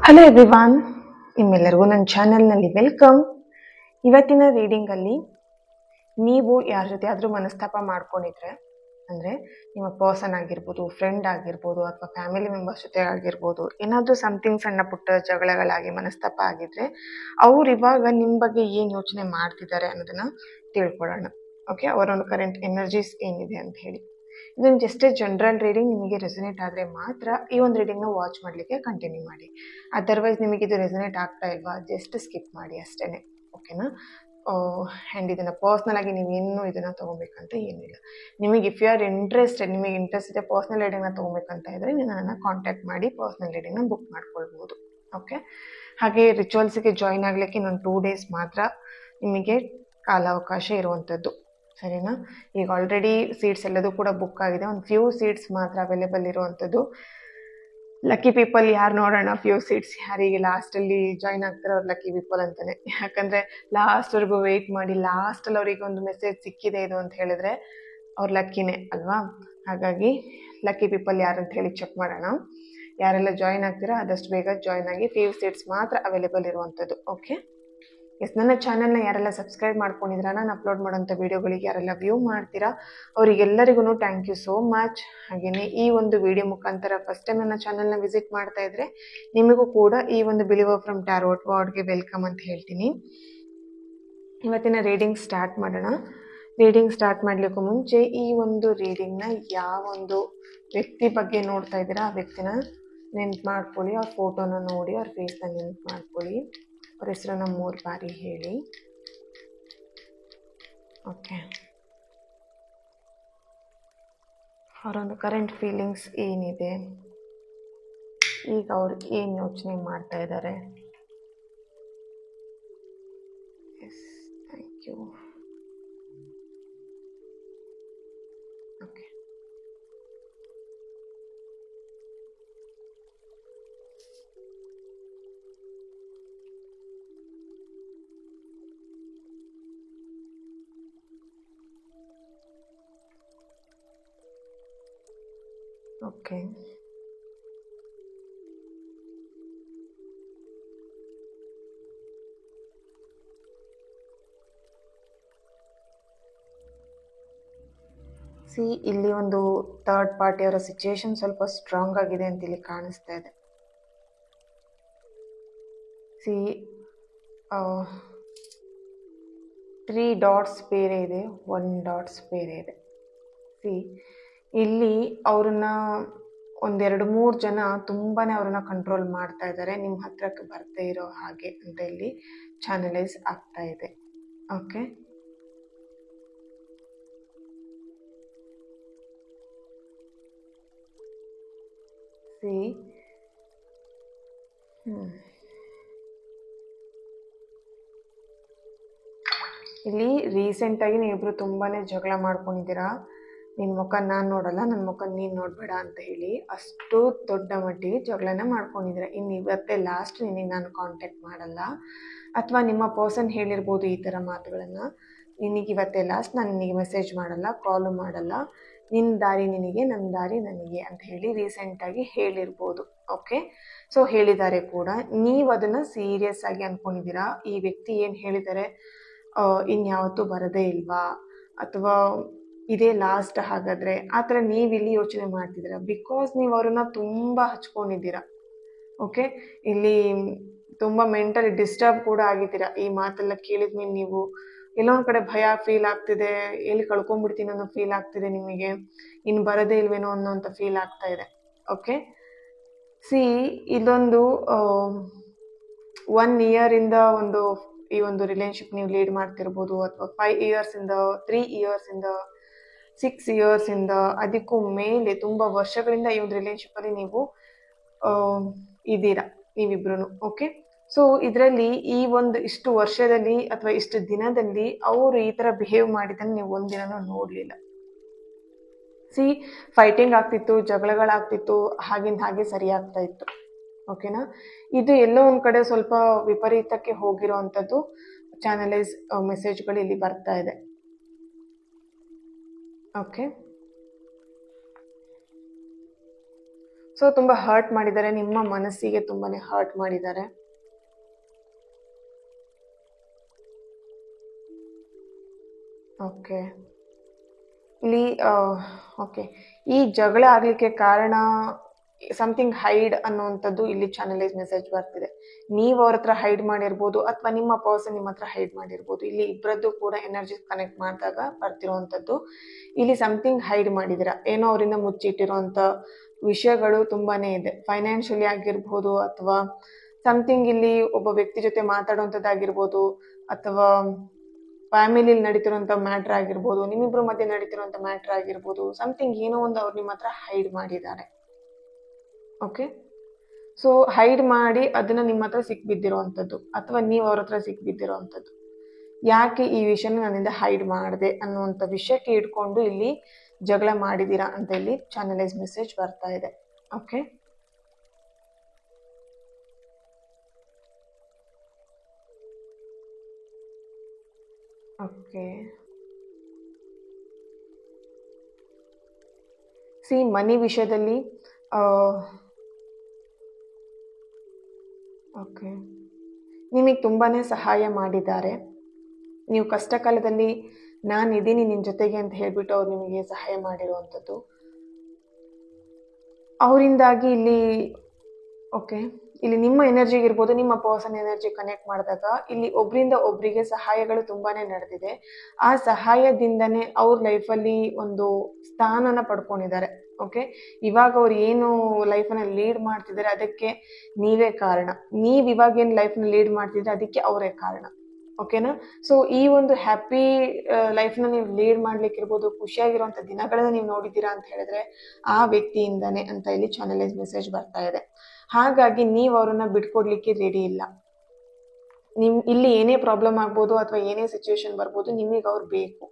Hello everyone, ನಿಮ್ಮೆಲ್ಲರಿಗೂ ನನ್ನ ಚಾನೆಲ್ನಲ್ಲಿ ವೆಲ್ಕಮ್. ಇವತ್ತಿನ ರೀಡಿಂಗಲ್ಲಿ ನೀವು ಯಾರ ಜೊತೆ ಆದರೂ ಮನಸ್ತಾಪ ಮಾಡ್ಕೊಂಡಿದ್ರೆ, ಅಂದರೆ ನಿಮ್ಮ ಪರ್ಸನ್ ಆಗಿರ್ಬೋದು, ಫ್ರೆಂಡ್ ಆಗಿರ್ಬೋದು, ಅಥವಾ ಫ್ಯಾಮಿಲಿ ಮೆಂಬರ್ಸ್ ಜೊತೆ ಆಗಿರ್ಬೋದು, ಏನಾದರೂ ಸಮಥಿಂಗ್ ಸಣ್ಣ ಪುಟ್ಟ ಜಗಳಗಳಾಗಿ ಮನಸ್ತಾಪ ಆಗಿದ್ರೆ ಅವ್ರು ಇವಾಗ ನಿಮ್ಮ ಬಗ್ಗೆ ಏನು ಯೋಚನೆ ಮಾಡ್ತಿದ್ದಾರೆ ಅನ್ನೋದನ್ನು ತಿಳ್ಕೊಳ್ಳೋಣ. ಓಕೆ, ಅವರೊಂದು ಕರೆಂಟ್ ಎನರ್ಜೀಸ್ ಏನಿದೆ ಅಂತ ಹೇಳಿ. ಇದನ್ನು ಜಸ್ಟ್ ಜನರಲ್ ರೀಡಿಂಗ್. ನಿಮಗೆ ರೆಸನೇಟ್ ಆದರೆ ಮಾತ್ರ ಈ ಒಂದು ರೀಡಿಂಗ್ನ ವಾಚ್ ಮಾಡಲಿಕ್ಕೆ ಕಂಟಿನ್ಯೂ ಮಾಡಿ. ಅದರ್ವೈಸ್ ನಿಮಗೆ ಇದು ರೆಸನೇಟ್ ಆಗ್ತಾ ಇಲ್ವಾ, ಜಸ್ಟ್ ಸ್ಕಿಪ್ ಮಾಡಿ ಅಷ್ಟೇ. ಓಕೆನಾ? ಆ್ಯಂಡ್ ಇದನ್ನು ಪರ್ಸ್ನಲ್ ಆಗಿ ನೀವೇನು ಇದನ್ನು ತೊಗೊಬೇಕಂತ ಏನಿಲ್ಲ. ನಿಮಗೆ ಇಫ್ ಯು ಆರ್ ಇಂಟ್ರೆಸ್ಟೆಡ್, ನಿಮಗೆ ಇಂಟ್ರೆಸ್ಟ್ ಇದೆ ಪರ್ಸ್ನಲ್ ರೀಡಿಂಗ್ನ ತೊಗೊಬೇಕಂತ ಇದ್ದರೆ ನನ್ನನ್ನು ಕಾಂಟ್ಯಾಕ್ಟ್ ಮಾಡಿ ಪರ್ಸ್ನಲ್ ರೀಡಿಂಗ್ನ ಬುಕ್ ಮಾಡ್ಕೊಳ್ಬೋದು. ಓಕೆ, ಹಾಗೆ ರಿಚುವಲ್ಸಿಗೆ ಜಾಯಿನ್ ಆಗಲಿಕ್ಕೆ ಇನ್ನೊಂದು 2 days ಮಾತ್ರ ನಿಮಗೆ ಕಾಲಾವಕಾಶ ಇರುವಂಥದ್ದು. ಸರಿನಾ? ಈಗ ಆಲ್ರೆಡಿ ಸೀಟ್ಸ್ ಎಲ್ಲದೂ ಕೂಡ ಬುಕ್ ಆಗಿದೆ. ಒಂದು ಫ್ಯೂ ಸೀಟ್ಸ್ ಮಾತ್ರ ಅವೈಲೇಬಲ್ ಇರುವಂಥದ್ದು. ಲಕ್ಕಿ ಪೀಪಲ್ ಯಾರು ನೋಡೋಣ, ಫ್ಯೂ ಸೀಟ್ಸ್ ಯಾರಿಗೆ ಲಾಸ್ಟಲ್ಲಿ ಜಾಯಿನ್ ಆಗ್ತಾರೆ ಅವ್ರು ಲಕ್ಕಿ ಪೀಪಲ್ ಅಂತಾನೆ. ಯಾಕಂದರೆ ಲಾಸ್ಟ್ವರೆಗೂ ವೆಯ್ಟ್ ಮಾಡಿ ಲಾಸ್ಟಲ್ಲಿ ಅವರಿಗೆ ಒಂದು ಮೆಸೇಜ್ ಸಿಕ್ಕಿದೆ ಇದು ಅಂತ ಹೇಳಿದ್ರೆ ಅವ್ರು ಲಕ್ಕಿನೇ ಅಲ್ವಾ? ಹಾಗಾಗಿ ಲಕ್ಕಿ ಪೀಪಲ್ ಯಾರು ಅಂತ ಹೇಳಿ ಚೆಕ್ ಮಾಡೋಣ. ಯಾರೆಲ್ಲ ಜಾಯಿನ್ ಆಗ್ತೀರಾ ಆದಷ್ಟು ಬೇಗ ಜಾಯಿನ್ ಆಗಿ. ಫ್ಯೂ ಸೀಟ್ಸ್ ಮಾತ್ರ ಅವೈಲೇಬಲ್ ಇರುವಂಥದ್ದು. ಓಕೆ, ಎಸ್, ನನ್ನ ಚಾನಲ್ನ ಯಾರೆಲ್ಲ ಸಬ್ಸ್ಕ್ರೈಬ್ ಮಾಡ್ಕೊಂಡಿದ್ದೀರಾ, ನಾನು ಅಪ್ಲೋಡ್ ಮಾಡೋಂಥ ವೀಡಿಯೋಗಳಿಗೆ ಯಾರೆಲ್ಲ ವ್ಯೂ ಮಾಡ್ತೀರಾ ಅವರಿಗೆಲ್ಲರಿಗೂ ಥ್ಯಾಂಕ್ ಯು ಸೋ ಮಚ್. ಹಾಗೆಯೇ ಈ ಒಂದು ವಿಡಿಯೋ ಮುಖಾಂತರ ಫಸ್ಟ್ ಟೈಮ್ ನನ್ನ ಚಾನಲ್ನ ವಿಸಿಟ್ ಮಾಡ್ತಾ ಇದ್ರೆ ನಿಮಗೂ ಕೂಡ ಈ ಒಂದು ಬಿಲೀವರ್ ಫ್ರಮ್ ಟ್ಯಾರೋಟ್ ವಾರ್ಡ್ಗೆ ವೆಲ್ಕಮ್ ಅಂತ ಹೇಳ್ತೀನಿ. ಇವತ್ತಿನ ರೀಡಿಂಗ್ ಸ್ಟಾರ್ಟ್ ಮಾಡೋಣ. ರೀಡಿಂಗ್ ಸ್ಟಾರ್ಟ್ ಮಾಡಲಿಕ್ಕೂ ಮುಂಚೆ ಈ ಒಂದು ರೀಡಿಂಗ್ನ ಯಾವ ಒಂದು ವ್ಯಕ್ತಿ ಬಗ್ಗೆ ನೋಡ್ತಾ ಇದ್ದೀರಾ ಆ ವ್ಯಕ್ತಿನ ನೆನ್ಪು ಮಾಡ್ಕೊಳ್ಳಿ. ಅವ್ರ ಫೋಟೋನ ನೋಡಿ ಅವ್ರ ಫೇಸ್ನ ನೆನ್ಪು ಮಾಡ್ಕೊಳ್ಳಿ. ಅವ್ರ ಹೆಸರನ್ನ 3 ಬಾರಿ ಹೇಳಿ. ಓಕೆ, ಅವರೊಂದು ಕರೆಂಟ್ ಫೀಲಿಂಗ್ಸ್ ಏನಿದೆ, ಈಗ ಅವ್ರು ಏನು ಯೋಚನೆ ಮಾಡ್ತಾ ಇದ್ದಾರೆ. Yes, thank you. Okay, okay, ಇಲ್ಲಿ ಒಂದು ಥರ್ಡ್ ಪಾರ್ಟಿಯವರ ಸಿಚುವೇಶನ್ ಸ್ವಲ್ಪ ಸ್ಟ್ರಾಂಗ್ ಆಗಿದೆ ಅಂತ ಇಲ್ಲಿ ಕಾಣಿಸ್ತಾ ಇದೆ. 3 ಡಾಟ್ಸ್ ಬೇರೆ ಇದೆ, 1 ಡಾಟ್ಸ್ ಬೇರೆ ಇದೆ. ಇಲ್ಲಿ ಅವ್ರನ್ನ 1-2-3 ಜನ ತುಂಬಾ ಅವ್ರನ್ನ ಕಂಟ್ರೋಲ್ ಮಾಡ್ತಾ ಇದ್ದಾರೆ, ನಿಮ್ಮ ಹತ್ರಕ್ಕೆ ಬರ್ತಾ ಇರೋ ಹಾಗೆ ಅಂತ ಇಲ್ಲಿ ಚಾನಲೈಸ್ ಆಗ್ತಾ ಇದೆ. ಓಕೆ, ಇಲ್ಲಿ ರೀಸೆಂಟಾಗಿ ನೀವಿಬ್ರು ತುಂಬಾ ಜಗಳ ಮಾಡ್ಕೊಂಡಿದ್ದೀರಾ. ನಿನ್ನ ಮುಖ ನಾನು ನೋಡಲ್ಲ, ನನ್ನ ಮುಖ ನೀನು ನೋಡಬೇಡ ಅಂತ ಹೇಳಿ ಅಷ್ಟು ದೊಡ್ಡ ಮಟ್ಟಿಗೆ ಜಗಳನ ಮಾಡ್ಕೊಂಡಿದ್ದೀರಾ. ಇನ್ನು ಇವತ್ತೇ ಲಾಸ್ಟ್, ನಿನಗೆ ನಾನು ಕಾಂಟ್ಯಾಕ್ಟ್ ಮಾಡಲ್ಲ, ಅಥವಾ ನಿಮ್ಮ ಪರ್ಸನ್ ಹೇಳಿರ್ಬೋದು ಈ ಥರ ಮಾತುಗಳನ್ನು. ನಿನಗೆ ಇವತ್ತೇ ಲಾಸ್ಟ್, ನಾನು ನಿನಗೆ ಮೆಸೇಜ್ ಮಾಡಲ್ಲ, ಕಾಲು ಮಾಡಲ್ಲ, ನಿನ್ನ ದಾರಿ ನಿನಗೆ, ನನ್ನ ದಾರಿ ನನಗೆ ಅಂತ ಹೇಳಿ ರೀಸೆಂಟಾಗಿ ಹೇಳಿರ್ಬೋದು. ಓಕೆ, ಸೊ ಹೇಳಿದ್ದಾರೆ ಕೂಡ. ನೀವು ಅದನ್ನು ಸೀರಿಯಸ್ ಆಗಿ ಅಂದ್ಕೊಂಡಿದ್ದೀರಾ. ಈ ವ್ಯಕ್ತಿ ಏನು ಹೇಳಿದ್ದಾರೆ ಇನ್ಯಾವತ್ತೂ ಬರೋದೇ ಇಲ್ವಾ, ಅಥವಾ ಇದೇ ಲಾಸ್ಟ್ ಹಾಗಾದರೆ, ಆ ಥರ ನೀವಿಲ್ಲಿ ಯೋಚನೆ ಮಾಡ್ತಿದ್ದೀರಾ. ಬಿಕಾಸ್ ನೀವು ಅವ್ರನ್ನ ತುಂಬ ಹಚ್ಕೊಂಡಿದ್ದೀರಾ. ಓಕೆ, ಇಲ್ಲಿ ತುಂಬ ಮೆಂಟಲಿ ಡಿಸ್ಟರ್ಬ್ ಕೂಡ ಆಗಿದ್ದೀರಾ. ಈ ಮಾತೆಲ್ಲ ಕೇಳಿದ ಮೇಲೆ ನೀವು ಎಲ್ಲೊಂದು ಕಡೆ ಭಯ ಫೀಲ್ ಆಗ್ತಿದೆ, ಎಲ್ಲಿ ಕಳ್ಕೊಂಡ್ಬಿಡ್ತೀನಿ ಅನ್ನೋ ಫೀಲ್ ಆಗ್ತಿದೆ ನಿಮಗೆ, ಇನ್ನು ಬರೋದೇ ಇಲ್ವೇನೋ ಅನ್ನೋಂಥ ಫೀಲ್ ಆಗ್ತಾ ಇದೆ. ಓಕೆ, ಇದೊಂದು 1 year-ಇಂದ ಈ ಒಂದು ರಿಲೇಶನ್ಶಿಪ್ ನೀವು ಲೀಡ್ ಮಾಡ್ತಿರ್ಬೋದು, ಅಥವಾ 5 years-ಇಂದ, 3 years-ಇಂದ, 6 years-ಇಂದ, ಅದಕ್ಕೂ ಮೇಲೆ ತುಂಬ ವರ್ಷಗಳಿಂದ ಈ ಒಂದು ರಿಲೇಶನ್ಶಿಪ್ಪಲ್ಲಿ ನೀವು ಇದ್ದೀರಾ ನೀವಿಬ್ರು. ಓಕೆ, ಸೊ ಇದರಲ್ಲಿ ಈ ಒಂದು ಇಷ್ಟು ವರ್ಷದಲ್ಲಿ ಅಥವಾ ಇಷ್ಟು ದಿನದಲ್ಲಿ ಅವರು ಈ ಥರ ಬಿಹೇವ್ ಮಾಡಿದ್ದನ್ನು ನೀವು ಒಂದಿನನೂ ನೋಡಲಿಲ್ಲ. ಫೈಟಿಂಗ್ ಆಗ್ತಿತ್ತು, ಜಗಳಗಳಾಗ್ತಿತ್ತು, ಹಾಗಿಂದ ಹಾಗೆ ಸರಿ ಆಗ್ತಾ ಇತ್ತು. ಓಕೆನಾ? ಇದು ಎಲ್ಲೋ ಒಂದು ಕಡೆ ಸ್ವಲ್ಪ ವಿಪರೀತಕ್ಕೆ ಹೋಗಿರೋ ಅಂಥದ್ದು ಚಾನಲೈಸ್ ಮೆಸೇಜ್ಗಳು ಇಲ್ಲಿ ಬರ್ತಾ ಇದೆ. ಓಕೆ, ಸೊ ತುಂಬ ಹರ್ಟ್ ಮಾಡಿದ್ದಾರೆ, ನಿಮ್ಮ ಮನಸ್ಸಿಗೆ ತುಂಬಾನೇ ಹರ್ಟ್ ಮಾಡಿದ್ದಾರೆ. ಓಕೆ, ಇಲ್ಲಿ ಓಕೆ, ಈ ಜಗಳ ಆಗ್ಲಿಕ್ಕೆ ಕಾರಣ ಸಮಥಿಂಗ್ ಹೈಡ್ ಅನ್ನುವಂಥದ್ದು ಇಲ್ಲಿ ಚಾನಲೈಸ್ ಮೆಸೇಜ್ ಬರ್ತಿದೆ. ನೀವು ಅವ್ರ ಹತ್ರ ಹೈಡ್ ಮಾಡಿರ್ಬೋದು ಅಥವಾ ನಿಮ್ಮ ಪರ್ಸನ್ ನಿಮ್ಮ ಹತ್ರ ಹೈಡ್ ಮಾಡಿರ್ಬೋದು. ಇಲ್ಲಿ ಇಬ್ಬರದ್ದು ಕೂಡ ಎನರ್ಜಿ ಕನೆಕ್ಟ್ ಮಾಡಿದಾಗ ಬರ್ತಿರೋವಂಥದ್ದು. ಇಲ್ಲಿ ಸಮಥಿಂಗ್ ಹೈಡ್ ಮಾಡಿದ್ದೀರಾ, ಏನೋ ಅವರಿಂದ ಮುಚ್ಚಿಟ್ಟಿರೋಂಥ ವಿಷಯಗಳು ತುಂಬಾನೇ ಇದೆ. ಫೈನಾನ್ಷಿಯಲಿ ಆಗಿರ್ಬೋದು ಅಥವಾ ಸಮಥಿಂಗ್ ಇಲ್ಲಿ ಒಬ್ಬ ವ್ಯಕ್ತಿ ಜೊತೆ ಮಾತಾಡುವಂಥದ್ದಾಗಿರ್ಬೋದು ಅಥವಾ ಫ್ಯಾಮಿಲಿಲಿ ನಡೀತಿರೋಂಥ ಮ್ಯಾಟ್ರ್ ಆಗಿರ್ಬೋದು, ನಿಮ್ಮಿಬ್ರ ಮಧ್ಯೆ ನಡೀತಿರೋಂಥ ಮ್ಯಾಟ್ರ್ ಆಗಿರ್ಬೋದು. ಸಮಥಿಂಗ್ ಏನೋ ಒಂದು ಅವ್ರು ನಿಮ್ಮ ಹತ್ರ ಹೈಡ್ ಮಾಡಿದ್ದಾರೆ. ಓಕೆ, ಸೊ ಹೈಡ್ ಮಾಡಿ ಅದನ್ನ ನಿಮ್ಮ ಹತ್ರ ಸಿಕ್ಬಿದ್ದಿರೋವಂಥದ್ದು ಅಥವಾ ನೀವು ಅವ್ರ ಹತ್ರ ಸಿಕ್ಬಿದ್ದಿರೋವಂಥದ್ದು. ಯಾಕೆ ಈ ವಿಷಯನ ನನ್ನಿಂದ ಹೈಡ್ ಮಾಡಿದೆ ಅನ್ನುವಂಥ ವಿಷಯಕ್ಕೆ ಇಟ್ಕೊಂಡು ಇಲ್ಲಿ ಜಗಳ ಮಾಡಿದ್ದೀರಾ ಅಂತ ಇಲ್ಲಿ ಚಾನಲೈಸ್ ಮೆಸೇಜ್ ಬರ್ತಾ ಇದೆ. ಓಕೆ, ಓಕೆ, ಸಿ ಮನಿ ವಿಷಯದಲ್ಲಿ ಓಕೆ, ನಿಮಗೆ ತುಂಬಾನೇ ಸಹಾಯ ಮಾಡಿದ್ದಾರೆ. ನೀವು ಕಷ್ಟ ಕಾಲದಲ್ಲಿ ನಾನಿದ್ದೀನಿ ನಿನ್ನ ಜೊತೆಗೆ ಅಂತ ಹೇಳ್ಬಿಟ್ಟು ಅವ್ರು ನಿಮಗೆ ಸಹಾಯ ಮಾಡಿರುವಂಥದ್ದು. ಅವರಿಂದಾಗಿ ಇಲ್ಲಿ ಓಕೆ, ಇಲ್ಲಿ ನಿಮ್ಮ ಎನರ್ಜಿಗೆ ಇರ್ಬೋದು, ನಿಮ್ಮ ಪರ್ಸನ್ ಎನರ್ಜಿ ಕನೆಕ್ಟ್ ಮಾಡಿದಾಗ ಇಲ್ಲಿ ಒಬ್ರಿಂದ ಒಬ್ರಿಗೆ ಸಹಾಯಗಳು ತುಂಬಾನೇ ನಡೆದಿದೆ. ಆ ಸಹಾಯದಿಂದನೇ ಅವ್ರ ಲೈಫಲ್ಲಿ ಒಂದು ಸ್ಥಾನನ ಪಡ್ಕೊಂಡಿದ್ದಾರೆ. ಓಕೆ, ಇವಾಗ ಅವ್ರು ಏನು ಲೈಫನ್ನ ಲೀಡ್ ಮಾಡ್ತಿದ್ದಾರೆ ಅದಕ್ಕೆ ನೀವೇ ಕಾರಣ. ನೀವು ಇವಾಗ ಏನು ಲೈಫ್ನ ಲೀಡ್ ಮಾಡ್ತಿದ್ರೆ ಅದಕ್ಕೆ ಅವರೇ ಕಾರಣ. ಓಕೆನಾ? ಸೊ ಈ ಒಂದು ಹ್ಯಾಪಿ ಲೈಫ್ನ ನೀವು ಲೀಡ್ ಮಾಡ್ಲಿಕ್ಕಿರ್ಬೋದು, ಖುಷಿಯಾಗಿರುವಂಥ ದಿನಗಳನ್ನ ನೀವು ನೋಡಿದ್ದೀರಾ ಅಂತ ಹೇಳಿದ್ರೆ ಆ ವ್ಯಕ್ತಿಯಿಂದಾನೆ ಅಂತ ಇಲ್ಲಿ ಚಾನಲೈಸ್ ಮೆಸೇಜ್ ಬರ್ತಾ ಇದೆ. ಹಾಗಾಗಿ ನೀವು ಅವ್ರನ್ನ ಬಿಟ್ಕೊಡ್ಲಿಕ್ಕೆ ರೆಡಿ ಇಲ್ಲ. ಇಲ್ಲಿ ಏನೇ ಪ್ರಾಬ್ಲಮ್ ಆಗ್ಬೋದು ಅಥವಾ ಏನೇ ಸಿಚುವೇಶನ್ ಬರ್ಬೋದು, ನಿಮಗೆ ಅವ್ರು ಬೇಕು.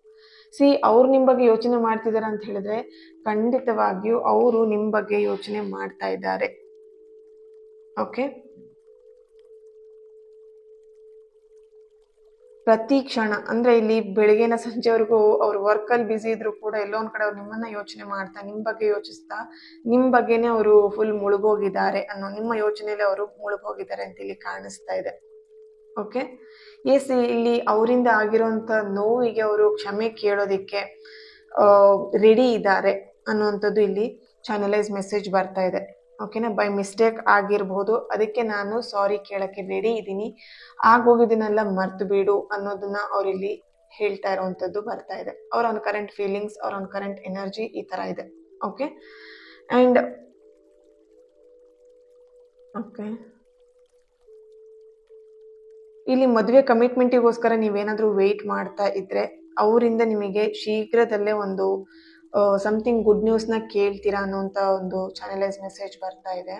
ಸಿ ಅವ್ರು ನಿಮ್ಮ ಬಗ್ಗೆ ಯೋಚನೆ ಮಾಡ್ತಿದ್ದಾರೆ ಅಂತ ಹೇಳಿದ್ರೆ ಖಂಡಿತವಾಗಿಯೂ ಅವರು ನಿಮ್ಮ ಬಗ್ಗೆ ಯೋಚನೆ ಮಾಡ್ತಾ ಇದ್ದಾರೆ. ಓಕೆ, ಪ್ರತಿ ಕ್ಷಣ ಅಂದ್ರೆ ಇಲ್ಲಿ ಬೆಳಗ್ಗೆನ ಸಂಜೆವರೆಗೂ ಅವ್ರ ವರ್ಕಲ್ಲಿ ಬ್ಯುಸಿ ಇದ್ರು ಕೂಡ ಎಲ್ಲೋ ಒಂದ್ ಕಡೆ ಅವ್ರು ನಿಮ್ಮನ್ನ ಯೋಚನೆ ಮಾಡ್ತಾ, ನಿಮ್ಮ ಬಗ್ಗೆ ಯೋಚಿಸ್ತಾ, ನಿಮ್ಮ ಬಗ್ಗೆನೇ ಅವರು ಫುಲ್ ಮುಳುಗೋಗಿದ್ದಾರೆ ಅನ್ನೋ ನಿಮ್ಮ ಯೋಚನೆಯಲ್ಲಿ ಅವರು ಮುಳುಗೋಗಿದ್ದಾರೆ ಅಂತ ಇಲ್ಲಿ ಕಾಣಿಸ್ತಾ ಇದೆ. ಓಕೆ, ಎಸ್, ಇಲ್ಲಿ ಅವರಿಂದ ಆಗಿರೋಂಥ ನೋವಿಗೆ ಅವರು ಕ್ಷಮೆ ಕೇಳೋದಿಕ್ಕೆ ರೆಡಿ ಇದ್ದಾರೆ ಅನ್ನುವಂಥದ್ದು ಇಲ್ಲಿ ಚಾನಲೈಸ್ ಮೆಸೇಜ್ ಬರ್ತಾ ಇದೆ. ಓಕೆನಾ? ಬೈ ಮಿಸ್ಟೇಕ್ ಆಗಿರ್ಬೋದು, ಅದಕ್ಕೆ ನಾನು ಸಾರಿ ಕೇಳಕ್ಕೆ ರೆಡಿ ಇದ್ದೀನಿ, ಆಗೋಗಿದ್ದೀನೆಲ್ಲ ಮರ್ತು ಬಿಡು ಅನ್ನೋದನ್ನ ಅವರಿಲ್ಲಿ ಹೇಳ್ತಾ ಇರೋವಂಥದ್ದು ಬರ್ತಾ ಇದೆ. ಅವ್ರ ಒಂದು ಕರೆಂಟ್ ಫೀಲಿಂಗ್ಸ್, ಅವ್ರ ಒಂದು ಕರೆಂಟ್ ಎನರ್ಜಿ ಈ ತರ ಇದೆ. ಓಕೆ, ಅಂಡ್ ಓಕೆ, ಇಲ್ಲಿ ಮದುವೆ ಕಮಿಟ್ಮೆಂಟಿಗೋಸ್ಕರ ನೀವೇನಾದ್ರೂ ವೆಯ್ಟ್ ಮಾಡ್ತಾ ಇದ್ರೆ ಅವರಿಂದ ನಿಮಗೆ ಶೀಘ್ರದಲ್ಲೇ ಒಂದು ಸಮಥಿಂಗ್ ಗುಡ್ ನ್ಯೂಸ್ನ ಕೇಳ್ತೀರಾ ಅನ್ನೋಂಥ ಒಂದು ಚಾನಲೈಸ್ ಮೆಸೇಜ್ ಬರ್ತಾ ಇದೆ.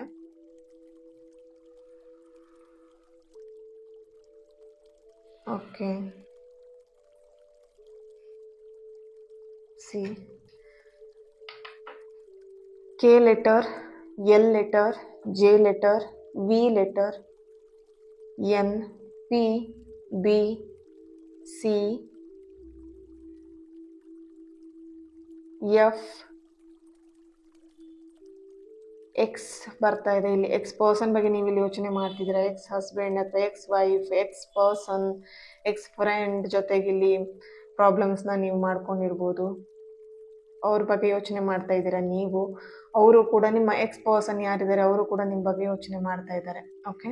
Okay, C K letter, L letter, J letter, V letter, N, P, B, C, F, X ಬರ್ತಾ ಇದೆ. ಇಲ್ಲಿ ಎಕ್ಸ್ ಪರ್ಸನ್ ಬಗ್ಗೆ ನೀವು ಇಲ್ಲಿ ಯೋಚನೆ ಮಾಡ್ತಿದ್ದೀರಾ. ಎಕ್ಸ್ ಹಸ್ಬೆಂಡ್ ಅಥವಾ X wife, ex person, X friend ಜೊತೆಗೆ ಇಲ್ಲಿ ಪ್ರಾಬ್ಲಮ್ಸ್ನ ನೀವು ಮಾಡ್ಕೊಂಡಿರ್ಬೋದು. ಅವ್ರ ಬಗ್ಗೆ ಯೋಚನೆ ಮಾಡ್ತಾ ಇದ್ದೀರಾ ನೀವು. ಅವರು ಕೂಡ ನಿಮ್ಮ ಎಕ್ಸ್ ಪರ್ಸನ್ ಯಾರಿದ್ದಾರೆ ಅವರು ಕೂಡ ನಿಮ್ಮ ಬಗ್ಗೆ ಯೋಚನೆ ಮಾಡ್ತಾ ಇದ್ದಾರೆ. ಓಕೆ,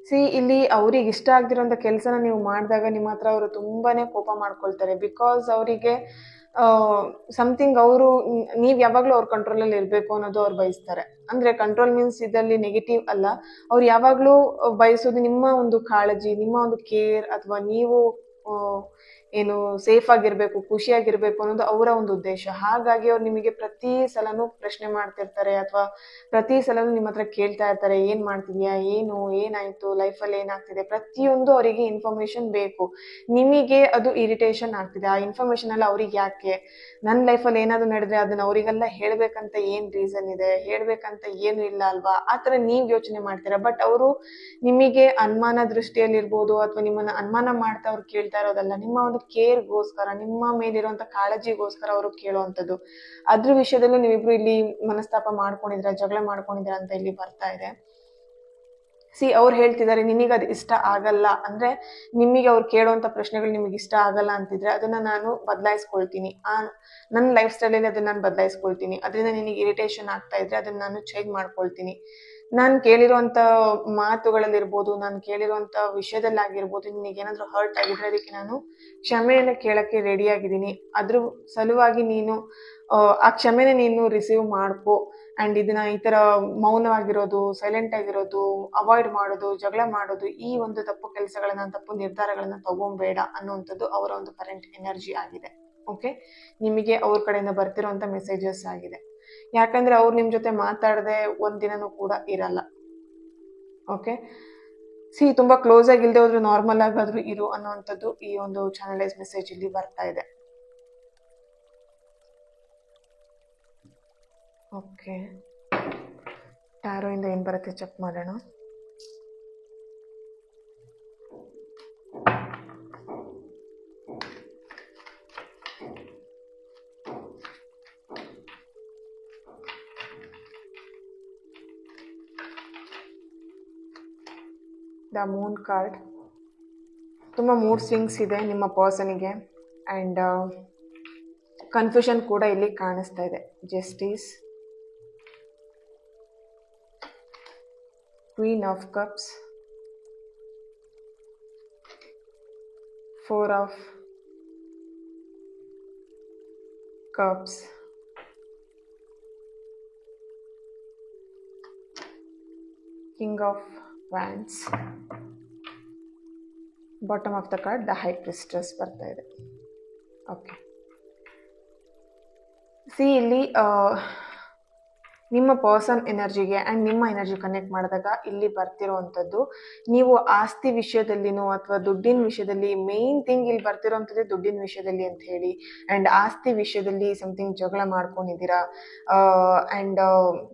ಸಿ ಇಲ್ಲಿ ಅವ್ರಿಗೆ ಇಷ್ಟ ಆಗ್ದಿರೋಂಥ ಕೆಲಸನ ನೀವು ಮಾಡಿದಾಗ ನಿಮ್ಮ ಹತ್ರ ಅವರು ತುಂಬಾನೇ ಕೋಪ ಮಾಡ್ಕೊಳ್ತಾರೆ. ಬಿಕಾಸ್ ಅವರಿಗೆ ಸಮಥಿಂಗ್ ಅವರು ನೀವು ಯಾವಾಗಲೂ ಅವ್ರ ಕಂಟ್ರೋಲಲ್ಲಿ ಇರಬೇಕು ಅನ್ನೋದು ಅವ್ರು ಬಯಸ್ತಾರೆ. ಅಂದ್ರೆ ಕಂಟ್ರೋಲ್ ಮೀನ್ಸ್ ಇದರಲ್ಲಿ ನೆಗೆಟಿವ್ ಅಲ್ಲ. ಅವ್ರು ಯಾವಾಗಲೂ ಬಯಸೋದು ನಿಮ್ಮ ಒಂದು ಕಾಳಜಿ, ನಿಮ್ಮ ಒಂದು ಕೇರ್, ಅಥವಾ ನೀವು ಏನು ಸೇಫ್ ಆಗಿರ್ಬೇಕು, ಖುಷಿಯಾಗಿರ್ಬೇಕು ಅನ್ನೋದು ಅವರ ಒಂದು ಉದ್ದೇಶ. ಹಾಗಾಗಿ ಅವ್ರು ನಿಮಗೆ ಪ್ರತಿ ಸಲನೂ ಪ್ರಶ್ನೆ ಮಾಡ್ತಿರ್ತಾರೆ, ಅಥವಾ ಪ್ರತಿ ಸಲನೂ ನಿಮ್ಮ ಹತ್ರ ಕೇಳ್ತಾ ಇರ್ತಾರೆ, ಏನ್ ಮಾಡ್ತಿದ್ಯಾ, ಏನಾಯ್ತು ಲೈಫಲ್ಲಿ, ಏನಾಗ್ತಿದೆ, ಪ್ರತಿಯೊಂದು ಅವರಿಗೆ ಇನ್ಫಾರ್ಮೇಶನ್ ಬೇಕು. ನಿಮಗೆ ಅದು ಇರಿಟೇಷನ್ ಆಗ್ತಿದೆ, ಆ ಇನ್ಫಾರ್ಮೇಶನ್ ಎಲ್ಲ ಅವ್ರಿಗೆ ಯಾಕೆ, ನನ್ನ ಲೈಫಲ್ಲಿ ಏನಾದ್ರು ನಡೆದ್ರೆ ಅದನ್ನ ಅವರಿಗೆಲ್ಲ ಹೇಳ್ಬೇಕಂತ ಏನ್ ರೀಸನ್ ಇದೆ, ಹೇಳ್ಬೇಕಂತ ಏನು ಇಲ್ಲ ಅಲ್ವಾ, ಆತರ ನೀವ್ ಯೋಚನೆ ಮಾಡ್ತೀರಾ. ಬಟ್ ಅವರು ನಿಮಗೆ ಅನುಮಾನ ದೃಷ್ಟಿಯಲ್ಲಿರ್ಬೋದು, ಅಥವಾ ನಿಮ್ಮನ್ನ ಅನುಮಾನ ಮಾಡ್ತಾ ಅವ್ರು ಕೇಳ್ತಾ ಇರೋದಲ್ಲ, ನಿಮ್ಮ ಒಂದು ಕೇರ್ಗೋಸ್ಕರ, ನಿಮ್ಮ ಮೇಲಿರುವಂತ ಕಾಳಜಿಗೋಸ್ಕರ ಅವರು ಕೇಳುವಂಥದ್ದು. ಅದ್ರ ವಿಷಯದಲ್ಲೂ ನೀವಿಬ್ರು ಇಲ್ಲಿ ಮನಸ್ತಾಪ ಮಾಡ್ಕೊಂಡಿದ್ರ, ಜಗಳ ಮಾಡ್ಕೊಂಡಿದ್ರ ಅಂತ ಇಲ್ಲಿ ಬರ್ತಾ ಇದೆ. ಅವ್ರು ಹೇಳ್ತಿದ್ದಾರೆ ನಿಮಗೆ ಅದು ಇಷ್ಟ ಆಗಲ್ಲ ಅಂದ್ರೆ, ನಿಮಗೆ ಅವ್ರು ಕೇಳುವಂತ ಪ್ರಶ್ನೆಗಳು ನಿಮಗೆ ಇಷ್ಟ ಆಗಲ್ಲ ಅಂತಿದ್ರೆ ಅದನ್ನ ನಾನು ಬದಲಾಯಿಸ್ಕೊಳ್ತೀನಿ, ನನ್ನ ಲೈಫ್ ಸ್ಟೈಲಲ್ಲಿ ಅದನ್ನ ನಾನು ಬದಲಾಯಿಸ್ಕೊಳ್ತೀನಿ. ಅದರಿಂದ ನಿನಗೆ ಇರಿಟೇಷನ್ ಆಗ್ತಾ ಇದ್ರೆ ಅದನ್ನ ನಾನು ಚೇಂಜ್ ಮಾಡ್ಕೊಳ್ತೀನಿ. ನಾನು ಕೇಳಿರುವಂತ ಮಾತುಗಳಲ್ಲಿರ್ಬೋದು, ನಾನು ಕೇಳಿರುವಂತ ವಿಷಯದಲ್ಲಾಗಿರ್ಬೋದು, ನಿನಗೆ ಏನಾದ್ರು ಹರ್ಟ್ ಆಗಿದ್ರೆ ಅದಕ್ಕೆ ನಾನು ಕ್ಷಮೆಯನ್ನ ಕೇಳಕ್ಕೆ ರೆಡಿ ಆಗಿದ್ದೀನಿ. ಅದ್ರ ಸಲುವಾಗಿ ನೀನು ಆ ಕ್ಷಮೆನ ನೀನು ರಿಸೀವ್ ಮಾಡ್ಕೋ. ಅಂಡ್ ಇದನ್ನ ಈ ತರ ಮೌನವಾಗಿರೋದು, ಸೈಲೆಂಟ್ ಆಗಿರೋದು, ಅವಾಯ್ಡ್ ಮಾಡೋದು, ಜಗಳ ಮಾಡೋದು, ಈ ಒಂದು ತಪ್ಪು ಕೆಲಸಗಳನ್ನ, ತಪ್ಪು ನಿರ್ಧಾರಗಳನ್ನ ತಗೊಂಬೇಡ ಅನ್ನುವಂಥದ್ದು ಅವರ ಒಂದು ಕರೆಂಟ್ ಎನರ್ಜಿ ಆಗಿದೆ. ಓಕೆ, ನಿಮಗೆ ಅವ್ರ ಕಡೆಯಿಂದ ಬರ್ತಿರೋಂಥ ಮೆಸೇಜಸ್ ಆಗಿದೆ. ಯಾಕಂದ್ರೆ ಅವ್ರು ನಿಮ್ ಜೊತೆ ಮಾತಾಡದೆ ಒಂದಿನನೂ ಕೂಡ ಇರಲ್ಲ. ಓಕೆ, ತುಂಬಾ ಕ್ಲೋಸ್ ಆಗಿ ಇಲ್ದೆ ಹೋದ್ರು ನಾರ್ಮಲ್ ಆಗಾದ್ರೂ ಇರು ಅನ್ನೋವಂಥದ್ದು ಈ ಒಂದು ಚಾನಲೈಸ್ ಮೆಸೇಜ್ ಇಲ್ಲಿ ಬರ್ತಾ ಇದೆ. ಓಕೆ, ಟ್ಯಾರೋ ಇಂದ ಏನ್ ಬರುತ್ತೆ ಚೆಕ್ ಮಾಡೋಣ. The moon card. ತುಂಬ ಮೂಡ್ ಸ್ವಿಂಗ್ಸ್ ಇದೆ ನಿಮ್ಮ ಪರ್ಸನಿಗೆ, ಆ್ಯಂಡ್ ಕನ್ಫ್ಯೂಷನ್ ಕೂಡ ಇಲ್ಲಿ ಕಾಣಿಸ್ತಾ ಇದೆ. Justice, queen of cups, 4 of cups, king of wands, bottom of the card the high priestess ಬರ್ತಾ ಇದೆ. ಓಕೆ, ಇಲ್ಲಿ ನಿಮ್ಮ ಪರ್ಸನ್ ಎನರ್ಜಿಗೆ ಆ್ಯಂಡ್ ನಿಮ್ಮ ಎನರ್ಜಿ ಕನೆಕ್ಟ್ ಮಾಡಿದಾಗ ಇಲ್ಲಿ ಬರ್ತಿರೋವಂಥದ್ದು, ನೀವು ಆಸ್ತಿ ವಿಷಯದಲ್ಲಿನೋ ಅಥವಾ ದುಡ್ಡಿನ ವಿಷಯದಲ್ಲಿ, ಮೇನ್ ಥಿಂಗ್ ಇಲ್ಲಿ ಬರ್ತಿರೋವಂಥದ್ದೇ ದುಡ್ಡಿನ ವಿಷಯದಲ್ಲಿ ಅಂತ ಹೇಳಿ. ಆ್ಯಂಡ್ ಆಸ್ತಿ ವಿಷಯದಲ್ಲಿ ಸಮಥಿಂಗ್ ಜಗಳ ಮಾಡ್ಕೊಂಡಿದ್ದೀರಾ, ಆ್ಯಂಡ್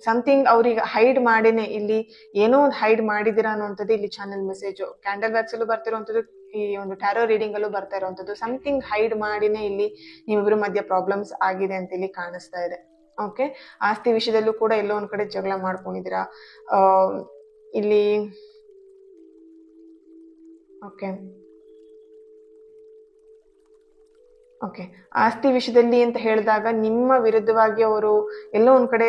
ಸಮಥಿಂಗ್ ಅವ್ರಿಗೆ ಹೈಡ್ ಮಾಡಿನೇ, ಇಲ್ಲಿ ಏನೋ ಒಂದು ಹೈಡ್ ಮಾಡಿದ್ದೀರಾ ಅನ್ನೋವಂಥದ್ದು ಇಲ್ಲಿ ಚಾನಲ್ ಮೆಸೇಜು. ಕ್ಯಾಂಡಲ್ ವ್ಯಾಕ್ಸಲ್ಲೂ ಬರ್ತಿರೋವಂಥದ್ದು, ಈ ಒಂದು ಟ್ಯಾರೋ ರೀಡಿಂಗ್ ಅಲ್ಲೂ ಬರ್ತಾ ಇರುವಂಥದ್ದು, ಸಮಥಿಂಗ್ ಹೈಡ್ ಮಾಡಿನೇ ಇಲ್ಲಿ ನಿಮ್ಮಿಬ್ಬರ ಮಧ್ಯೆ ಪ್ರಾಬ್ಲಮ್ಸ್ ಆಗಿದೆ ಅಂತ ಇಲ್ಲಿ ಕಾಣಿಸ್ತಾ ಇದೆ. ಓಕೆ, ಆಸ್ತಿ ವಿಷಯದಲ್ಲೂ ಕೂಡ ಎಲ್ಲೋ ಒಂದ್ ಕಡೆ ಜಗಳ ಮಾಡ್ಕೊಂಡಿದ್ದೀರಾ ಇಲ್ಲಿ. ಓಕೆ, ಆಸ್ತಿ ವಿಷಯದಲ್ಲಿ ಅಂತ ಹೇಳಿದಾಗ ನಿಮ್ಮ ವಿರುದ್ಧವಾಗಿ ಅವರು ಎಲ್ಲೋ ಒಂದ್ ಕಡೆ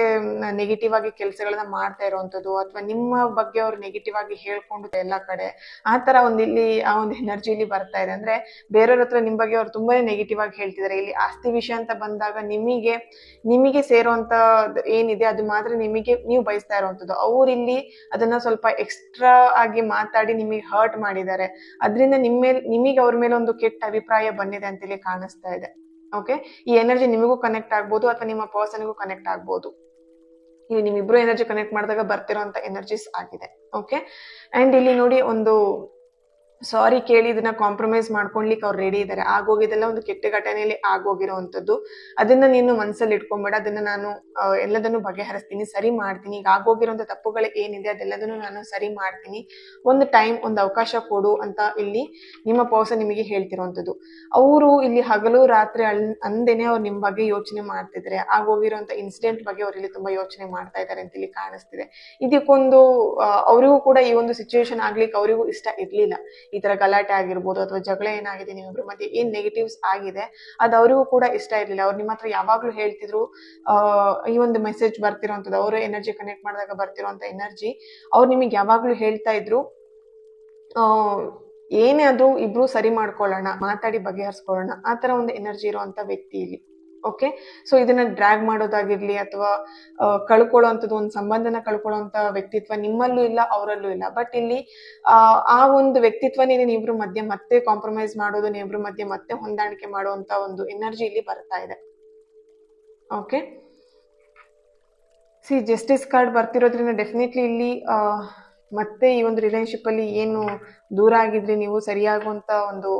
ನೆಗೆಟಿವ್ ಆಗಿ ಕೆಲಸಗಳನ್ನ ಮಾಡ್ತಾ ಇರುವಂತದ್ದು, ಅಥವಾ ನಿಮ್ಮ ಬಗ್ಗೆ ಅವ್ರು ನೆಗೆಟಿವ್ ಆಗಿ ಹೇಳ್ಕೊಂಡು ಎಲ್ಲ ಕಡೆ ಆ ತರ ಇಲ್ಲಿ ಆ ಒಂದು ಎನರ್ಜಿಲಿ ಬರ್ತಾ ಇದೆ. ಅಂದ್ರೆ ಬೇರೆಯವ್ರ ಹತ್ರ ನಿಮ್ ಬಗ್ಗೆ ಅವ್ರು ತುಂಬಾನೇ ನೆಗೆಟಿವ್ ಆಗಿ ಹೇಳ್ತಿದ್ದಾರೆ. ಇಲ್ಲಿ ಆಸ್ತಿ ವಿಷಯ ಅಂತ ಬಂದಾಗ ನಿಮಗೆ ಸೇರುವಂತ ಏನಿದೆ ಅದು ಮಾತ್ರ ನೀವು ಬಯಸ್ತಾ ಇರುವಂತದ್ದು. ಅವ್ರು ಇಲ್ಲಿ ಅದನ್ನ ಸ್ವಲ್ಪ ಎಕ್ಸ್ಟ್ರಾ ಆಗಿ ಮಾತಾಡಿ ನಿಮಗೆ ಹರ್ಟ್ ಮಾಡಿದ್ದಾರೆ. ಅದರಿಂದ ನಿಮಗೆ ಅವ್ರ ಮೇಲೆ ಒಂದು ಕೆಟ್ಟ ಅಭಿಪ್ರಾಯ ಬಂದಿದೆ ಅಂತ ಇಲ್ಲಿ ಕಾಣಿಸ್ತಾ ಇದೆ. ಓಕೆ, ಈ ಎನರ್ಜಿ ನಿಮಗೂ ಕನೆಕ್ಟ್ ಆಗ್ಬೋದು ಅಥವಾ ನಿಮ್ಮ ಪರ್ಸನ್ಗೂ ಕನೆಕ್ಟ್ ಆಗ್ಬೋದು. ಇಲ್ಲಿ ನಿಮ್ಮಿಬ್ರು ಎನರ್ಜಿ ಕನೆಕ್ಟ್ ಮಾಡಿದಾಗ ಬರ್ತಿರೋಂತ ಎನರ್ಜೀಸ್ ಆಗಿದೆ. ಓಕೆ, ಅಂಡ್ ಇಲ್ಲಿ ನೋಡಿ, ಒಂದು ಸಾರಿ ಕೇಳಿ ಇದನ್ನ ಕಾಂಪ್ರಮೈಸ್ ಮಾಡ್ಕೊಳ್ಲಿಕ್ಕೆ ಅವ್ರು ರೆಡಿ ಇದ್ದಾರೆ. ಆಗೋಗಿದೆಲ್ಲ ಒಂದು ಕೆಟ್ಟ ಘಟನೆಯಲ್ಲಿ ಆಗೋಗಿರೋವಂಥದ್ದು. ಅದನ್ನ ನೀನು ಮನಸ್ಸಲ್ಲಿ ಇಟ್ಕೊಂಬೇಡ, ಅದನ್ನ ನಾನು ಎಲ್ಲದನ್ನು ಬಗೆಹರಿಸ್ತೀನಿ, ಸರಿ ಮಾಡ್ತೀನಿ. ಈಗ ಆಗೋಗಿರೋಂಥ ತಪ್ಪುಗಳು ಏನಿದೆ ಅದೆಲ್ಲದನ್ನು ನಾನು ಸರಿ ಮಾಡ್ತೀನಿ, ಒಂದು ಟೈಮ್, ಒಂದು ಅವಕಾಶ ಕೊಡು ಅಂತ ಇಲ್ಲಿ ನಿಮ್ಮ ಪರ್ಸನ್ ನಿಮಗೆ ಹೇಳ್ತಿರೋವಂಥದ್ದು. ಅವರು ಇಲ್ಲಿ ಹಗಲು ರಾತ್ರಿ ಅಂದೇನೆ ಅವ್ರು ನಿಮ್ ಬಗ್ಗೆ ಯೋಚನೆ ಮಾಡ್ತಿದ್ರೆ, ಆಗೋಗಿರೋಂಥ ಇನ್ಸಿಡೆಂಟ್ ಬಗ್ಗೆ ಅವ್ರು ಇಲ್ಲಿ ತುಂಬಾ ಯೋಚನೆ ಮಾಡ್ತಾ ಇದ್ದಾರೆ ಅಂತ ಇಲ್ಲಿ ಕಾಣಿಸ್ತಿದೆ. ಇದಕ್ಕೊಂದು ಅವರಿಗೂ ಕೂಡ ಈ ಒಂದು ಸಿಚುವೇಶನ್ ಆಗ್ಲಿಕ್ಕೆ ಅವರಿಗೂ ಇಷ್ಟ ಇರ್ಲಿಲ್ಲ. ಈ ತರ ಗಲಾಟೆ ಆಗಿರ್ಬೋದು ಅಥವಾ ಜಗಳ ಏನಾಗಿದೆ ನಿಮ್ಮಿಬ್ರ ಮಧ್ಯೆ, ಏನ್ ನೆಗೆಟಿವ್ಸ್ ಆಗಿದೆ ಅದು ಅವರಿಗೂ ಕೂಡ ಇಷ್ಟ ಇರ್ಲಿಲ್ಲ. ಅವ್ರು ನಿಮ್ಮ ಹತ್ರ ಯಾವಾಗ್ಲೂ ಹೇಳ್ತಿದ್ರು, ಈ ಒಂದು ಮೆಸೇಜ್ ಬರ್ತಿರೋಂಥದ್ದು, ಅವರು ಎನರ್ಜಿ ಕನೆಕ್ಟ್ ಮಾಡಿದಾಗ ಬರ್ತಿರೋಂಥ ಎನರ್ಜಿ, ಅವ್ರು ನಿಮಗೆ ಯಾವಾಗ್ಲೂ ಹೇಳ್ತಾ ಇದ್ರು, ಏನೇ ಅದು ಇಬ್ರು ಸರಿ ಮಾಡ್ಕೊಳ್ಳೋಣ, ಮಾತಾಡಿ ಬಗೆಹರಿಸ್ಕೊಳ್ಳೋಣ, ಆ ತರ ಒಂದು ಎನರ್ಜಿ ಇರುವಂತ ವ್ಯಕ್ತಿ ಇಲ್ಲಿ. ಓಕೆ. ಸೊ ಇದನ್ನ ಡ್ರ್ಯಾಗ್ ಮಾಡೋದಾಗಿರ್ಲಿ ಅಥವಾ ಕಳ್ಕೊಳ್ಳೋ ಅಂಥದ್ದು, ಒಂದು ಸಂಬಂಧನ ಕಳ್ಕೊಳ್ಳೋ ಅಂತ ವ್ಯಕ್ತಿತ್ವ ನಿಮ್ಮಲ್ಲೂ ಇಲ್ಲ, ಅವರಲ್ಲೂ ಇಲ್ಲ. ಬಟ್ ಇಲ್ಲಿ ಆ ಒಂದು ವ್ಯಕ್ತಿತ್ವನೇ ನೀವಿಬ್ರು ಮಧ್ಯೆ ಮತ್ತೆ ಕಾಂಪ್ರಮೈಸ್ ಮಾಡೋದು, ನೀವಿಬ್ರು ಮಧ್ಯೆ ಮತ್ತೆ ಹೊಂದಾಣಿಕೆ ಮಾಡುವಂತ ಒಂದು ಎನರ್ಜಿ ಇಲ್ಲಿ ಬರ್ತಾ ಇದೆ. ಓಕೆ. ಜಸ್ಟಿಸ್ ಕಾರ್ಡ್ ಬರ್ತಿರೋದ್ರಿಂದ ಡೆಫಿನೆಟ್ಲಿ ಇಲ್ಲಿ ಮತ್ತೆ ಈ ಒಂದು ರಿಲೇಶನ್ಶಿಪ್ ಅಲ್ಲಿ ಏನು ದೂರ ಆಗಿದ್ರಿ ನೀವು, ಸರಿಯಾಗುವಂತ ಒಂದು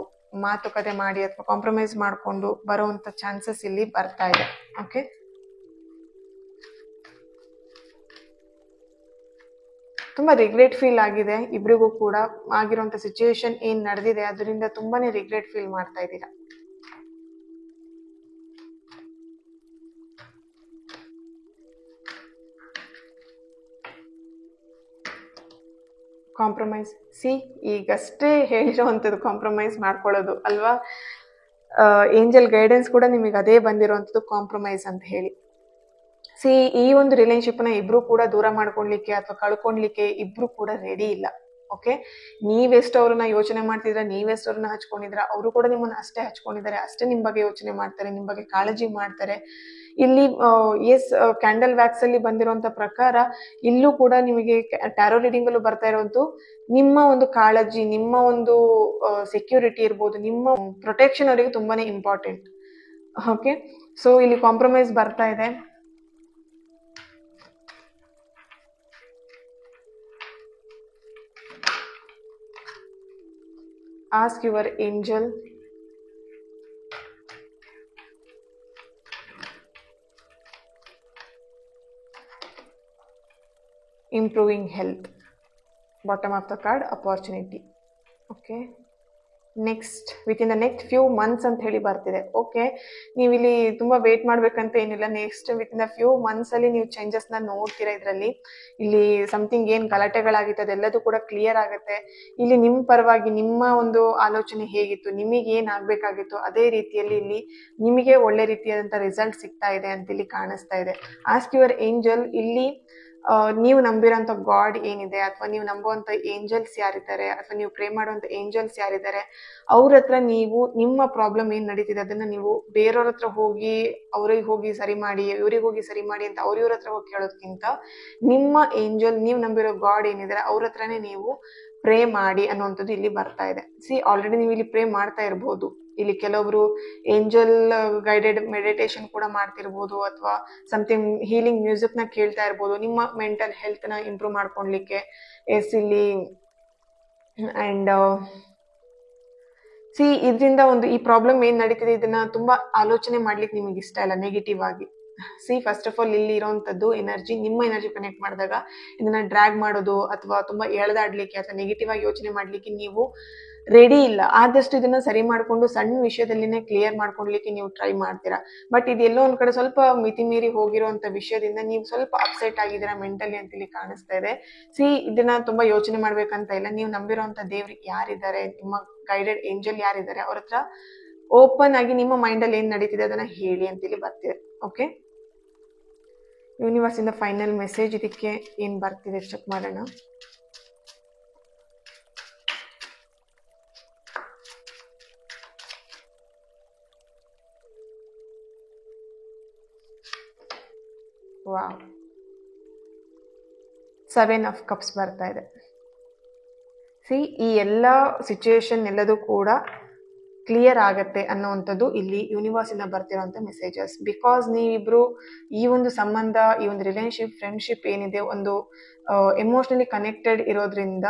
ಮಾತುಕತೆ ಮಾಡಿ ಅಥವಾ ಕಾಂಪ್ರಮೈಸ್ ಮಾಡಿಕೊಂಡು ಬರುವಂತ ಚಾನ್ಸಸ್ ಇಲ್ಲಿ ಬರ್ತಾ ಇದೆ. ಓಕೆ. ತುಂಬಾ ರಿಗ್ರೆಟ್ ಫೀಲ್ ಆಗಿದೆ ಇಬ್ರಿಗೂ ಕೂಡ. ಆಗಿರುವಂತ ಸಿಚುಯೇಷನ್ ಏನ್ ನಡೆದಿದೆ ಅದರಿಂದ ತುಂಬಾನೇ ರಿಗ್ರೆಟ್ ಫೀಲ್ ಮಾಡ್ತಾ ಇದ್ದೀರಾ. ಕಾಂಪ್ರಮೈಸ್. ಈಗಷ್ಟೇ ಹೇಳಿರೋವಂಥದ್ದು ಕಾಂಪ್ರಮೈಸ್ ಮಾಡ್ಕೊಳ್ಳೋದು ಅಲ್ವಾ. ಏಂಜಲ್ ಗೈಡೆನ್ಸ್ ಕೂಡ ನಿಮಗೆ ಅದೇ ಬಂದಿರೋವಂಥದ್ದು, ಕಾಂಪ್ರಮೈಸ್ ಅಂತ ಹೇಳಿ. ಈ ಒಂದು ರಿಲೇಶನ್ಶಿಪ್ನ ಇಬ್ರು ಕೂಡ ದೂರ ಮಾಡ್ಕೊಳ್ಲಿಕ್ಕೆ ಅಥವಾ ಕಳ್ಕೊಳ್ಲಿಕ್ಕೆ ಇಬ್ರು ಕೂಡ ರೆಡಿ ಇಲ್ಲ. ಓಕೆ. ನೀವೆಷ್ಟು ಅವ್ರನ್ನ ಯೋಚನೆ ಮಾಡ್ತಿದ್ರ, ನೀವೆಷ್ಟು ಅವ್ರನ್ನ ಹಚ್ಕೊಂಡಿದ್ರ, ಅವರು ಕೂಡ ನಿಮ್ಮನ್ನ ಅಷ್ಟೇ ಹಚ್ಕೊಂಡಿದ್ದಾರೆ, ಅಷ್ಟೇ ನಿಮ್ ಬಗ್ಗೆ ಯೋಚನೆ ಮಾಡ್ತಾರೆ, ನಿಮ್ ಬಗ್ಗೆ ಕಾಳಜಿ ಮಾಡ್ತಾರೆ. ಇಲ್ಲಿ ಕ್ಯಾಂಡಲ್ ವ್ಯಾಕ್ಸ್ ಅಲ್ಲಿ ಬಂದಿರುವಂತ ಪ್ರಕಾರ ಇಲ್ಲೂ ಕೂಡ ನಿಮಗೆ ಟ್ಯಾರೋ ರೀಡಿಂಗ್ ಅಲ್ಲೂ ಬರ್ತಾ ಇರೋದು ನಿಮ್ಮ ಒಂದು ಕಾಳಜಿ, ನಿಮ್ಮ ಒಂದು ಸೆಕ್ಯೂರಿಟಿ ಇರ್ಬೋದು, ನಿಮ್ಮ ಪ್ರೊಟೆಕ್ಷನ್ ಅವರಿಗೆ ತುಂಬಾನೇ ಇಂಪಾರ್ಟೆಂಟ್. ಓಕೆ. ಸೊ ಇಲ್ಲಿ ಕಾಂಪ್ರಮೈಸ್ ಬರ್ತಾ ಇದೆ. Ask your angel improving health. Bottom of the card, opportunity. Okay. Next with in the next few months ಅಂತ ಹೇಳಿ ಬರ್ತಿದೆ. ಓಕೆ. ನೀವು ಇಲ್ಲಿ ತುಂಬಾ ವೇಟ್ ಮಾಡ್ಬೇಕಂತ ಏನಿಲ್ಲ. Next with in the few months ಅಲ್ಲಿ ನೀವು ಚೇಂಜಸ್ ನ ನೋಡ್ತೀರಾ. ಇದರಲ್ಲಿ ಇಲ್ಲಿ ಸಮಥಿಂಗ್ ಏನ್ ಗಲಾಟೆಗಳಾಗಿತ್ತು ಅದೆಲ್ಲದೂ ಕೂಡ ಕ್ಲಿಯರ್ ಆಗುತ್ತೆ. ಇಲ್ಲಿ ನಿಮ್ಮ ಪರವಾಗಿ ನಿಮ್ಮ ಒಂದು ಆಲೋಚನೆ ಹೇಗಿತ್ತು, ನಿಮಗೆ ಏನ್ ಆಗ್ಬೇಕಾಗಿತ್ತು ಅದೇ ರೀತಿಯಲ್ಲಿ ಇಲ್ಲಿ ನಿಮಗೆ ಒಳ್ಳೆ ರೀತಿಯಾದಂತ ರಿಸಲ್ಟ್ ಸಿಗ್ತಾ ಇದೆ ಅಂತ ಇಲ್ಲಿ ಕಾಣಿಸ್ತಾ ಇದೆ. Ask your angel. ಇಲ್ಲಿ ನೀವು ನಂಬಿರೋಂಥ ಗಾಡ್ ಏನಿದೆ ಅಥವಾ ನೀವು ನಂಬುವಂತ ಏಂಜಲ್ಸ್ ಯಾರಿದ್ದಾರೆ ಅಥವಾ ನೀವು ಪ್ರೇ ಮಾಡುವಂತ ಏಂಜಲ್ಸ್ ಯಾರಿದ್ದಾರೆ ಅವ್ರ ಹತ್ರ ನೀವು ನಿಮ್ಮ ಪ್ರಾಬ್ಲಮ್ ಏನ್ ನಡೀತಿದೆ ಅದನ್ನ ನೀವು ಬೇರೆಯವ್ರ ಹತ್ರ ಹೋಗಿ ಅವ್ರಿಗೆ ಹೋಗಿ ಸರಿ ಮಾಡಿ, ಇವ್ರಿಗೆ ಹೋಗಿ ಸರಿ ಮಾಡಿ ಅಂತ ಇವ್ರ ಹತ್ರ ಹೋಗಿ ಕೇಳೋದಕ್ಕಿಂತ ನಿಮ್ಮ ಏಂಜಲ್, ನೀವು ನಂಬಿರೋ ಗಾಡ್ ಏನಿದ್ದಾರೆ ಅವ್ರ ಹತ್ರನೇ ನೀವು ಪ್ರೇ ಮಾಡಿ ಅನ್ನುವಂಥದ್ದು ಇಲ್ಲಿ ಬರ್ತಾ ಇದೆ. ಆಲ್ರೆಡಿ ನೀವು ಇಲ್ಲಿ ಪ್ರೇ ಮಾಡ್ತಾ ಇರ್ಬೋದು. ಇಲ್ಲಿ ಕೆಲವೊಬ್ರು ಏಂಜಲ್ ಗೈಡೆಡ್ ಮೆಡಿಟೇಷನ್ ಕೂಡ ಮಾಡ್ತಿರ್ಬೋದು ಅಥವಾ ಸಮಥಿಂಗ್ ಹೀಲಿಂಗ್ ಮ್ಯೂಸಿಕ್ ನ ಕೇಳ್ತಾ ಇರ್ಬೋದು ನಿಮ್ಮ ಮೆಂಟಲ್ ಹೆಲ್ತ್ ನ ಇಂಪ್ರೂವ್ ಮಾಡ್ಕೊಳ್ಲಿಕ್ಕೆ. ಇಲ್ಲಿ ಅಂಡ್ ಇದರಿಂದ ಒಂದು ಈ ಪ್ರಾಬ್ಲಮ್ ಏನ್ ನಡೀತಿದೆ ಇದನ್ನ ತುಂಬಾ ಆಲೋಚನೆ ಮಾಡ್ಲಿಕ್ಕೆ ನಿಮಗೆ ಇಷ್ಟ ಇಲ್ಲ ನೆಗೆಟಿವ್ ಆಗಿ. ಫಸ್ಟ್ ಆಫ್ ಆಲ್ ಇಲ್ಲಿ ಇರೋಂಥದ್ದು ಎನರ್ಜಿ, ನಿಮ್ಮ ಎನರ್ಜಿ ಕನೆಕ್ಟ್ ಮಾಡಿದಾಗ ಇದನ್ನ ಡ್ರ್ಯಾಗ್ ಮಾಡೋದು ಅಥವಾ ತುಂಬಾ ಎಳೆದಾಡ್ಲಿಕ್ಕೆ ಅಥವಾ ನೆಗೆಟಿವ್ ಆಗಿ ಯೋಚನೆ ಮಾಡ್ಲಿಕ್ಕೆ ನೀವು ರೆಡಿ ಇಲ್ಲ. ಆದಷ್ಟು ಇದನ್ನ ಸರಿ ಮಾಡ್ಕೊಂಡು ಸಣ್ಣ ವಿಷಯದಲ್ಲಿನೇ ಕ್ಲಿಯರ್ ಮಾಡ್ಕೊಳ್ಲಿಕ್ಕೆ ನೀವು ಟ್ರೈ ಮಾಡ್ತೀರಾ. ಬಟ್ ಇದೆಲ್ಲೋ ಒಂದ್ ಕಡೆ ಸ್ವಲ್ಪ ಮಿತಿ ಮೀರಿ ಹೋಗಿರುವಂತ ವಿಷಯದಿಂದ ನೀವು ಸ್ವಲ್ಪ ಅಪ್ಸೆಟ್ ಆಗಿದ್ದೀರಾ ಮೆಂಟಲಿ ಅಂತ ಇಲ್ಲಿ ಕಾಣಿಸ್ತಾ ಇದೆ. ಇದನ್ನ ತುಂಬಾ ಯೋಚನೆ ಮಾಡ್ಬೇಕಂತ ಇಲ್ಲ. ನೀವು ನಂಬಿರೋಂತ ದೇವ್ರು ಯಾರಿದ್ದಾರೆ, ನಿಮ್ಮ ಗೈಡೆಡ್ ಏಂಜಲ್ ಯಾರಿದ್ದಾರೆ ಅವ್ರ ಹತ್ರ ಓಪನ್ ಆಗಿ ನಿಮ್ಮ ಮೈಂಡ್ ಅಲ್ಲಿ ಏನ್ ನಡೀತಿದೆ ಅದನ್ನ ಹೇಳಿ ಅಂತ ಇಲ್ಲಿ ಬರ್ತಿದೆ. ಓಕೆ. ಯೂನಿವರ್ಸ್ ಇಂದ ಫೈನಲ್ ಮೆಸೇಜ್ ಇದಕ್ಕೆ ಏನ್ ಬರ್ತಿದೆ ಚೆಕ್ ಮಾಡೋಣ. ವಾವ್, 7 ಆಫ್ ಕಪ್ಸ್ ಬರ್ತಾ ಇದೆ. ಈ ಎಲ್ಲ ಸಿಚುಯೇಷನ್ ಎಲ್ಲದೂ ಕೂಡ ಕ್ಲಿಯರ್ ಆಗತ್ತೆ ಅನ್ನೋವಂಥದ್ದು ಇಲ್ಲಿ ಯೂನಿವರ್ಸ್ ಇಂದ ಬರ್ತಿರೋಂಥ ಮೆಸೇಜಸ್. ಬಿಕಾಸ್ ನೀವಿಬ್ರು ಈ ಒಂದು ಸಂಬಂಧ, ಈ ಒಂದು ರಿಲೇಶನ್ಶಿಪ್, ಫ್ರೆಂಡ್ಶಿಪ್ ಏನಿದೆ ಒಂದು ಎಮೋಷನಲಿ ಕನೆಕ್ಟೆಡ್ ಇರೋದ್ರಿಂದ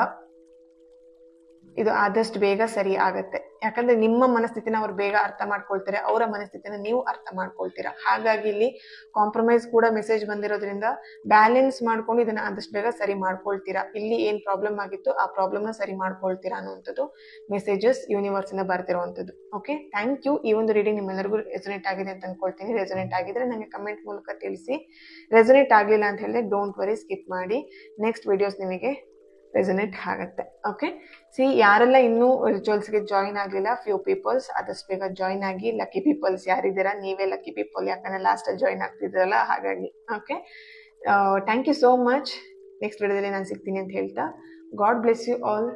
ಇದು ಆದಷ್ಟು ಬೇಗ ಸರಿ ಆಗತ್ತೆ. ಯಾಕಂದ್ರೆ ನಿಮ್ಮ ಮನಸ್ಥಿತಿನ ಅವ್ರು ಬೇಗ ಅರ್ಥ ಮಾಡ್ಕೊಳ್ತಾರೆ, ಅವರ ಮನಸ್ಥಿತಿನ ನೀವು ಅರ್ಥ ಮಾಡ್ಕೊಳ್ತೀರಾ. ಹಾಗಾಗಿ ಇಲ್ಲಿ ಕಾಂಪ್ರಮೈಸ್ ಕೂಡ ಮೆಸೇಜ್ ಬಂದಿರೋದ್ರಿಂದ ಬ್ಯಾಲೆನ್ಸ್ ಮಾಡ್ಕೊಂಡು ಇದನ್ನ ಆದಷ್ಟು ಬೇಗ ಸರಿ ಮಾಡ್ಕೊಳ್ತೀರಾ. ಇಲ್ಲಿ ಏನ್ ಪ್ರಾಬ್ಲಮ್ ಆಗಿತ್ತು ಆ ಪ್ರಾಬ್ಲಮ್ನ ಸರಿ ಮಾಡ್ಕೊಳ್ತೀರಾ ಅನ್ನುವಂಥದ್ದು ಮೆಸೇಜಸ್ ಯೂನಿವರ್ಸ್ ಇಂದ ಬರ್ತಿರುವಂಥದ್ದು. Okay, thank you. ಈ ಒಂದು ರೀಡಿಂಗ್ ನಿಮ್ಮೆಲ್ಲರಿಗೂ ರೆಸೊನೇಟ್ ಆಗಿದೆ ಅಂತ ಅನ್ಕೊಳ್ತೀನಿ. ರೆಸೊನೇಟ್ ಆಗಿದ್ರೆ ನನಗೆ ಕಮೆಂಟ್ ಮೂಲಕ ತಿಳಿಸಿ. ರೆಸೊನೇಟ್ ಆಗ್ಲಿಲ್ಲ ಅಂತ ಹೇಳಿದ್ರೆ ಡೋಂಟ್ ವರಿ, ಸ್ಕಿಪ್ ಮಾಡಿ. ನೆಕ್ಸ್ಟ್ ವಿಡಿಯೋಸ್ ನಿಮಗೆ ರೆಸೊನೇಟ್ ಆಗುತ್ತೆ. ಓಕೆ, ಯಾರೆಲ್ಲ ಇನ್ನೂ ರಿಚುವಲ್ಸ್ಗೆ ಜಾಯಿನ್ ಆಗಲಿಲ್ಲ, ಫ್ಯೂ ಪೀಪಲ್ಸ್ ಆದಷ್ಟು ಬೇಗ ಜಾಯಿನ್ ಆಗಿ. ಲಕ್ಕಿ ಪೀಪಲ್ಸ್ ಯಾರಿದ್ದೀರಾ, ನೀವೇ ಲಕ್ಕಿ ಪೀಪಲ್, ಯಾಕಂದ್ರೆ ಲಾಸ್ಟಲ್ಲಿ ಜಾಯಿನ್ ಆಗ್ತಿದ್ರಲ್ಲ, ಹಾಗಾಗಿ. Okay, thank you so much. Next ವಿಡಿಯೋದಲ್ಲಿ ನಾನು ಸಿಗ್ತೀನಿ ಅಂತ ಹೇಳ್ತಾ, ಗಾಡ್ ಬ್ಲೆಸ್ ಯು ಆಲ್.